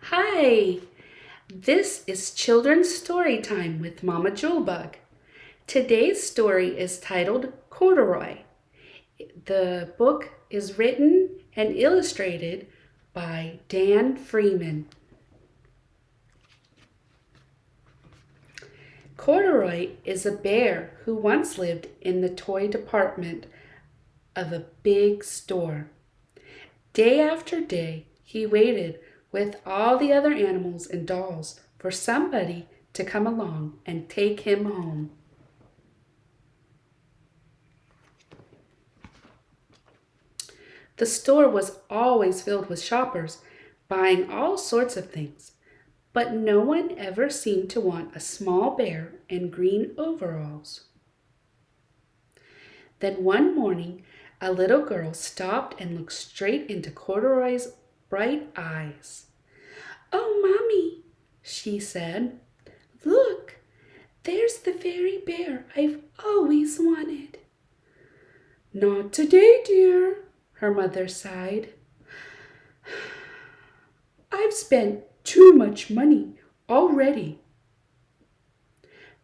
Hi, this is Children's Story Time with Momma Julbug. Today's story is titled Corduroy. The book is written and illustrated by Dan Freeman. Corduroy is a bear who once lived in the toy department of a big store. Day after day, he waited with all the other animals and dolls for somebody to come along and take him home. The store was always filled with shoppers buying all sorts of things, but no one ever seemed to want a small bear in green overalls. Then one morning, a little girl stopped and looked straight into Corduroy's bright eyes. "Oh, Mommy," she said, "look, there's the very bear I've always wanted." "Not today, dear," her mother sighed. "I've spent too much money already.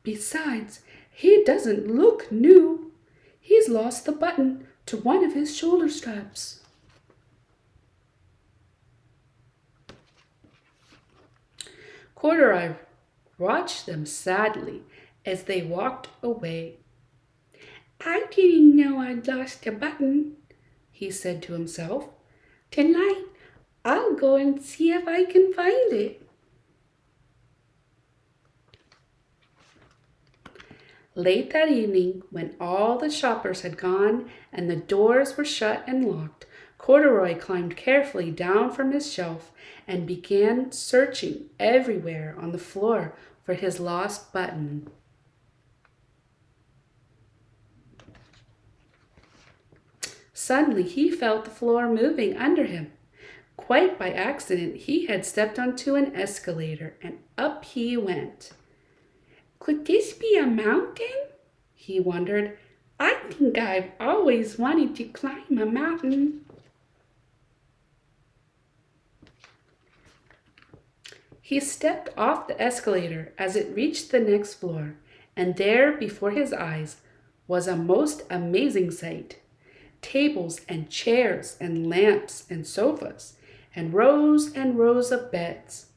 Besides, he doesn't look new. He's lost the button to one of his shoulder straps." Corduroy watched them sadly as they walked away. "I didn't know I'd lost a button," he said to himself. "Tonight, I'll go and see if I can find it." Late that evening, when all the shoppers had gone and the doors were shut and locked, Corduroy climbed carefully down from his shelf and began searching everywhere on the floor for his lost button. Suddenly, he felt the floor moving under him. Quite by accident, he had stepped onto an escalator, and up he went. "Could this be a mountain?" he wondered. "I think I've always wanted to climb a mountain." He stepped off the escalator as it reached the next floor, and there before his eyes was a most amazing sight. Tables and chairs and lamps and sofas and rows of beds.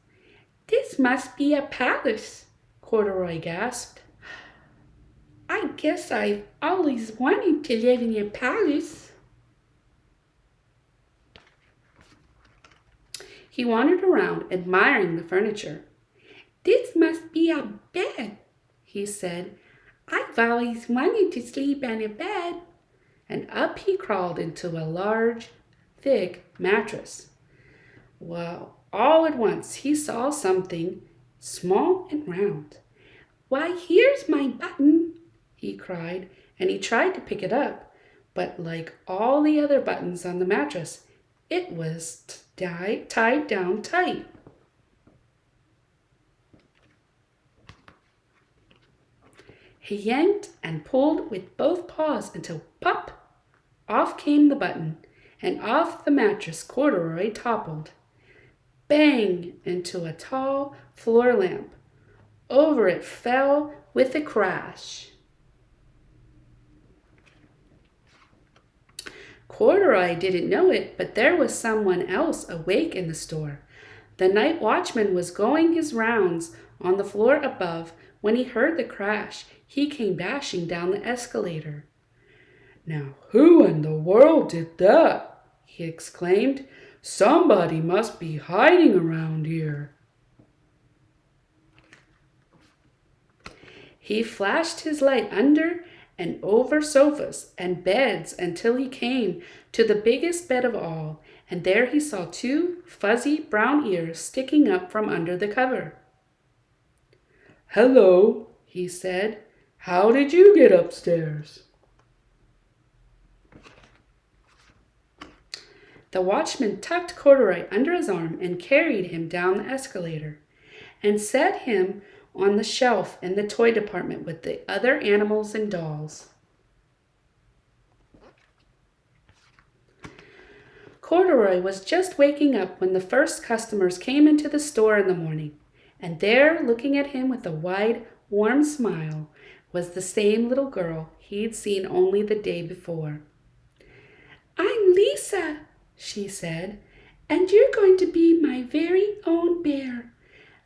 "This must be a palace," Corduroy gasped. "I guess I've always wanted to live in a palace." He wandered around, admiring the furniture. "This must be a bed," he said. "I've always wanted to sleep on a bed." And up he crawled into a large, thick mattress. Well, all at once he saw something small and round. "Why, here's my button," he cried, and he tried to pick it up, but like all the other buttons on the mattress, it was tied down tight. He yanked and pulled with both paws until pop! Off came the button, and off the mattress Corduroy toppled. Bang! Into a tall floor lamp. Over it fell with a crash. Corduroy didn't know it, but there was someone else awake in the store. The night watchman was going his rounds on the floor above when he heard the crash. He came dashing down the escalator. "Now, who in the world did that?" he exclaimed. "Somebody must be hiding around here." He flashed his light under and over sofas and beds until he came to the biggest bed of all, and there he saw two fuzzy brown ears sticking up from under the cover. "Hello," he said. "How did you get upstairs?" The watchman tucked Corduroy under his arm and carried him down the escalator and set him on the shelf in the toy department with the other animals and dolls. Corduroy was just waking up when the first customers came into the store in the morning, and there, looking at him with a wide, warm smile, was the same little girl he'd seen only the day before. "I'm Lisa," she said, "and you're going to be my very own bear.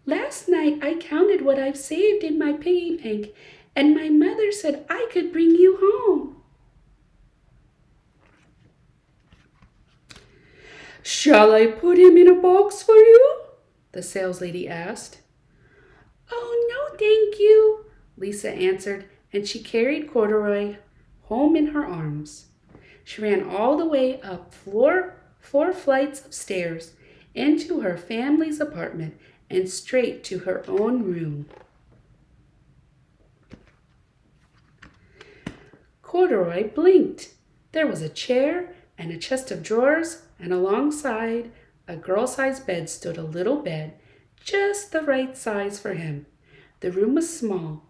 Last night I counted what I've saved in my piggy bank, and my mother said I could bring you home." "Shall I put him in a box for you?" the saleslady asked. "Oh, no, thank you," Lisa answered, and she carried Corduroy home in her arms. She ran all the way up 4 flights of stairs into her family's apartment and straight to her own room. Corduroy blinked. There was a chair and a chest of drawers, and alongside a girl-sized bed stood a little bed, just the right size for him. The room was small,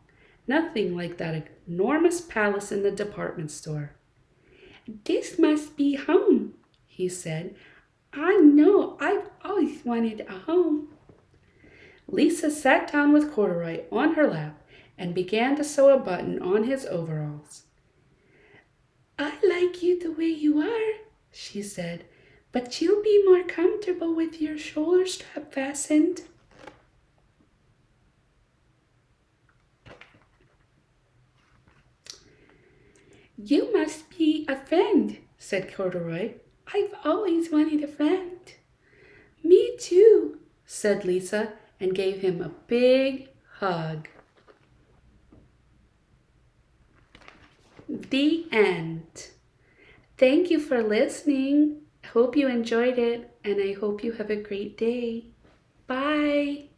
nothing like that enormous palace in the department store. "This must be home," he said. "I know I've always wanted a home." Lisa sat down with Corduroy on her lap and began to sew a button on his overalls. "I like you the way you are," she said, "but you'll be more comfortable with your shoulder strap fastened." "You must be a friend," said Corduroy. "I've always wanted a friend." "Me too," said Lisa, and gave him a big hug. The end. Thank you for listening. Hope you enjoyed it, and I hope you have a great day. Bye.